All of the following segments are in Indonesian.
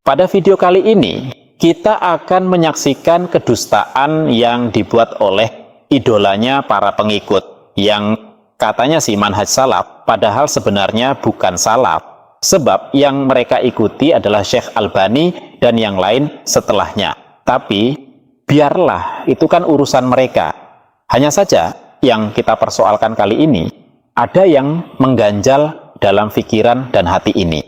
Pada video kali ini, kita akan menyaksikan kedustaan yang dibuat oleh idolanya para pengikut, yang katanya sih manhaj salaf, padahal sebenarnya bukan salaf. Sebab yang mereka ikuti adalah Syekh Albani dan yang lain setelahnya. Tapi, biarlah, itu kan urusan mereka. Hanya saja, yang kita persoalkan kali ini, ada yang mengganjal dalam pikiran dan hati ini.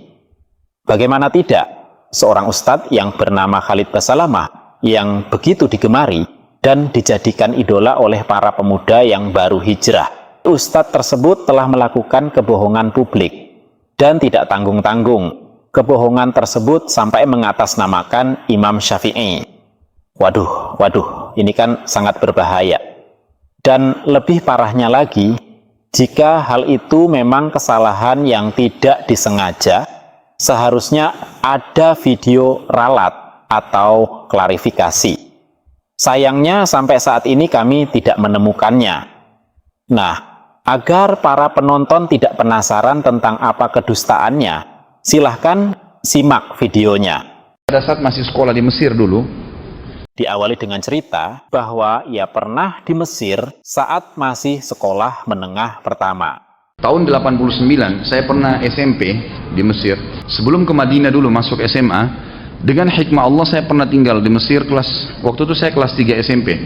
Bagaimana tidak, seorang ustadz yang bernama Khalid Basalamah, yang begitu digemari dan dijadikan idola oleh para pemuda yang baru hijrah. Ustadz tersebut telah melakukan kebohongan publik dan tidak tanggung-tanggung. Kebohongan tersebut sampai mengatasnamakan Imam Syafi'i. Waduh, ini kan sangat berbahaya. Dan lebih parahnya lagi, jika hal itu memang kesalahan yang tidak disengaja, seharusnya ada video ralat atau klarifikasi. Sayangnya sampai saat ini kami tidak menemukannya. Nah, agar para penonton tidak penasaran tentang apa kedustaannya, silahkan simak videonya. Pada saat masih sekolah di Mesir dulu, diawali dengan cerita bahwa ia pernah di Mesir saat masih sekolah menengah pertama. Tahun 89, saya pernah SMP di Mesir. Sebelum ke Madinah dulu masuk SMA, dengan hikmah Allah saya pernah tinggal di Mesir waktu itu saya kelas 3 SMP.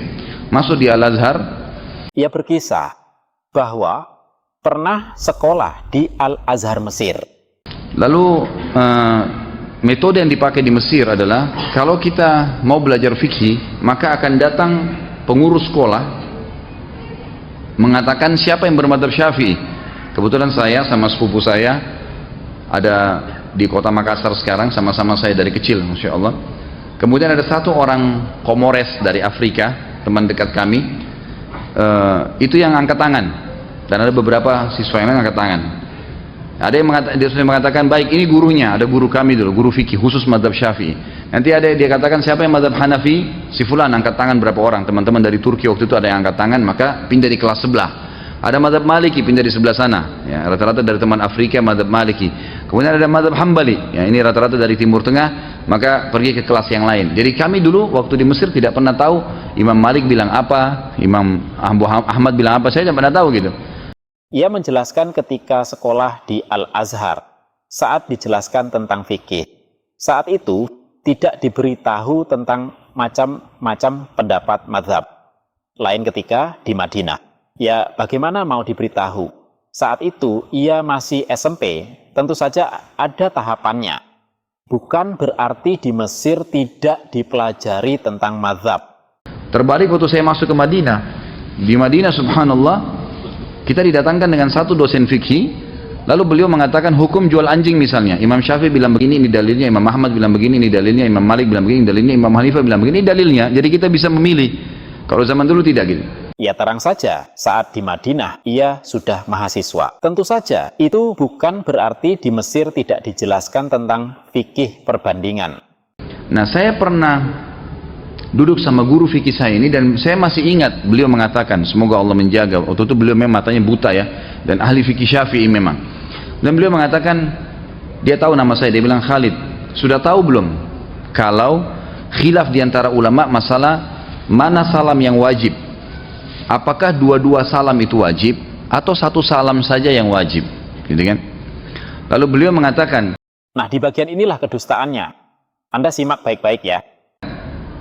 Masuk di Al-Azhar. Ia berkisah bahwa pernah sekolah di Al-Azhar Mesir. Lalu metode yang dipakai di Mesir adalah kalau kita mau belajar fikih, maka akan datang pengurus sekolah mengatakan siapa yang bermadzhab Syafi'i. Kebetulan saya sama sepupu saya ada di kota Makassar sekarang, sama-sama saya dari kecil, Masya Allah. Kemudian ada satu orang Komores dari Afrika, teman dekat kami, itu yang angkat tangan. Dan ada beberapa siswa yang angkat tangan. Ada yang mengatakan, baik ini gurunya, ada guru kami dulu, guru fikih khusus madzhab Syafi'i. Nanti ada dia katakan siapa yang madzhab Hanafi, si fulan angkat tangan berapa orang, teman-teman dari Turki waktu itu ada yang angkat tangan, maka pindah di kelas sebelah. Ada madzhab Maliki pindah di sebelah sana, ya, rata-rata dari teman Afrika madzhab Maliki. Kemudian ada madzhab Hambali, ya, ini rata-rata dari Timur Tengah, maka pergi ke kelas yang lain. Jadi kami dulu waktu di Mesir tidak pernah tahu Imam Malik bilang apa, Imam Ahmad bilang apa, saya tidak pernah tahu gitu. Ia menjelaskan ketika sekolah di Al-Azhar, saat dijelaskan tentang fikih. Saat itu tidak diberitahu tentang macam-macam pendapat mazhab. Lain ketika di Madinah. Ya bagaimana mau diberitahu? Saat itu ia masih SMP, tentu saja ada tahapannya. Bukan berarti di Mesir tidak dipelajari tentang mazhab. Terbalik waktu saya masuk ke Madinah. Di Madinah subhanallah, kita didatangkan dengan satu dosen fikih, lalu beliau mengatakan hukum jual anjing misalnya. Imam Syafi'i bilang begini, ini dalilnya. Imam Ahmad bilang begini, ini dalilnya. Imam Malik bilang begini, dalilnya. Imam Hanifah bilang begini, ini dalilnya. Jadi kita bisa memilih. Kalau zaman dulu tidak gitu. Ya terang saja, saat di Madinah, ia sudah mahasiswa. Tentu saja, itu bukan berarti di Mesir tidak dijelaskan tentang fikih perbandingan. Nah, saya pernah duduk sama guru fikih saya ini dan saya masih ingat beliau mengatakan, semoga Allah menjaga, waktu itu beliau memang matanya buta ya, dan ahli fikih Syafi'i memang. Dan beliau mengatakan, dia tahu nama saya, dia bilang, Khalid, sudah tahu belum kalau khilaf diantara ulama masalah mana salam yang wajib? Apakah dua-dua salam itu wajib atau satu salam saja yang wajib? Gitu kan? Lalu beliau mengatakan, nah di bagian inilah kedustaannya. Anda simak baik-baik ya.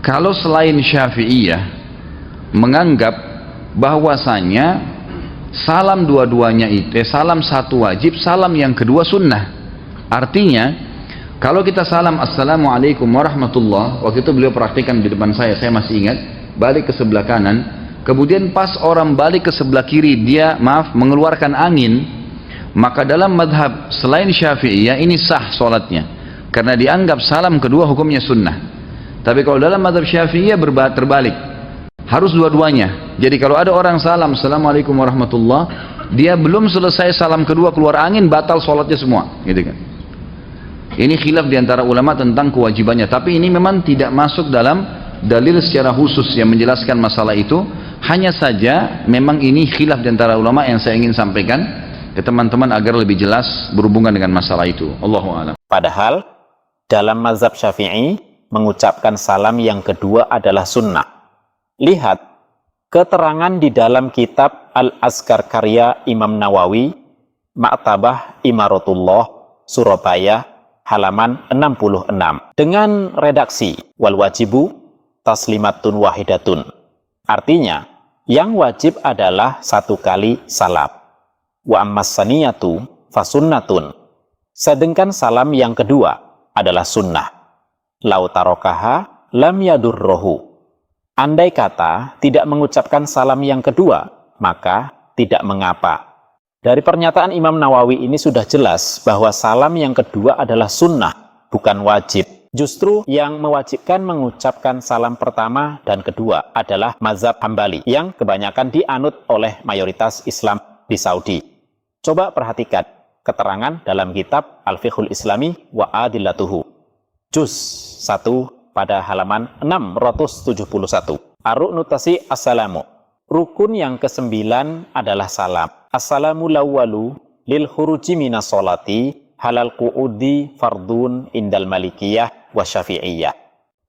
Kalau selain Syafi'iyah menganggap bahwasanya salam dua-duanya itu, salam satu wajib, salam yang kedua sunnah. Artinya, kalau kita salam assalamualaikum warahmatullah, waktu itu beliau praktikkan di depan saya masih ingat, balik ke sebelah kanan, kemudian pas orang balik ke sebelah kiri, dia mengeluarkan angin, maka dalam madhab selain Syafi'iyah ini sah sholatnya, karena dianggap salam kedua hukumnya sunnah. Tapi kalau dalam madhab Syafi'iyah terbalik, harus dua-duanya. Jadi kalau ada orang salam assalamualaikum warahmatullah, dia belum selesai salam kedua keluar angin, batal sholatnya semua, gitu kan. Ini khilaf diantara ulama tentang kewajibannya, tapi ini memang tidak masuk dalam dalil secara khusus yang menjelaskan masalah itu. Hanya saja memang ini khilaf diantara ulama yang saya ingin sampaikan ke teman-teman agar lebih jelas berhubungan dengan masalah itu. Allahu a'lam. Padahal Dalam mazhab Syafi'i, mengucapkan salam yang kedua adalah sunnah. Lihat keterangan di dalam kitab Al-Azkar karya Imam Nawawi, Maktabah Imaratullah, Surabaya, halaman 66. Dengan redaksi, wal wajibu taslimatun wahidatun. Artinya, yang wajib adalah satu kali salam. Wa ammas saniyatu fasunnatun. Sedangkan salam yang kedua adalah sunnah. Lau tarokaha lam yadurrohu. Andai kata tidak mengucapkan salam yang kedua, maka tidak mengapa. Dari pernyataan Imam Nawawi ini sudah jelas bahwa salam yang kedua adalah sunnah, bukan wajib. Justru yang mewajibkan mengucapkan salam pertama dan kedua adalah mazhab Hambali yang kebanyakan dianut oleh mayoritas Islam di Saudi. Coba perhatikan keterangan dalam kitab Al-Fiqhul Islami wa Adillatuhu. Juz 1 pada halaman 671. Ar-Ruknutasi Assalamu. Rukun yang ke-9 adalah salam. Assalamu lawwalu lil khuruji minas sholati halal qu'udi fardun indal malikiyah wa syafi'iyah.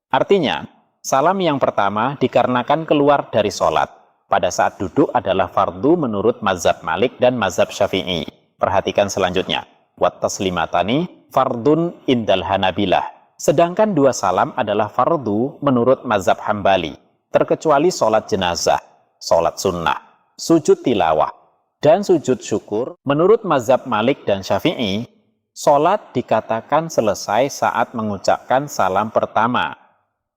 Artinya, salam yang pertama dikarenakan keluar dari sholat. Pada saat duduk adalah fardu menurut mazhab Malik dan mazhab Syafi'i. Perhatikan selanjutnya. Wat taslimatani fardun indal hanabilah. Sedangkan dua salam adalah fardu menurut mazhab Hambali, terkecuali sholat jenazah, sholat sunnah, sujud tilawah, dan sujud syukur. Menurut mazhab Malik dan Syafi'i, sholat dikatakan selesai saat mengucapkan salam pertama.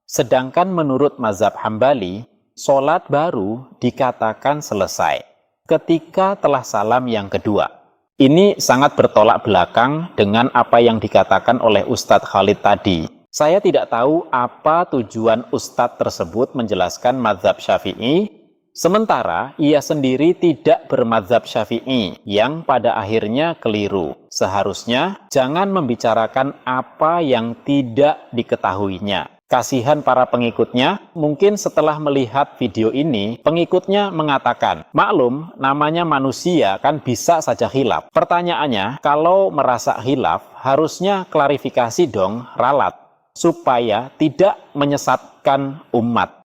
Sedangkan menurut mazhab Hambali, sholat baru dikatakan selesai ketika telah salam yang kedua. Ini sangat bertolak belakang dengan apa yang dikatakan oleh Ustadz Khalid tadi. Saya tidak tahu apa tujuan Ustadz tersebut menjelaskan mazhab Syafi'i, sementara ia sendiri tidak bermazhab Syafi'i, yang pada akhirnya keliru. Seharusnya jangan membicarakan apa yang tidak diketahuinya. Kasihan para pengikutnya, mungkin setelah melihat video ini, pengikutnya mengatakan, maklum, namanya manusia kan bisa saja khilaf. Pertanyaannya, kalau merasa khilaf, harusnya klarifikasi dong, ralat, supaya tidak menyesatkan umat.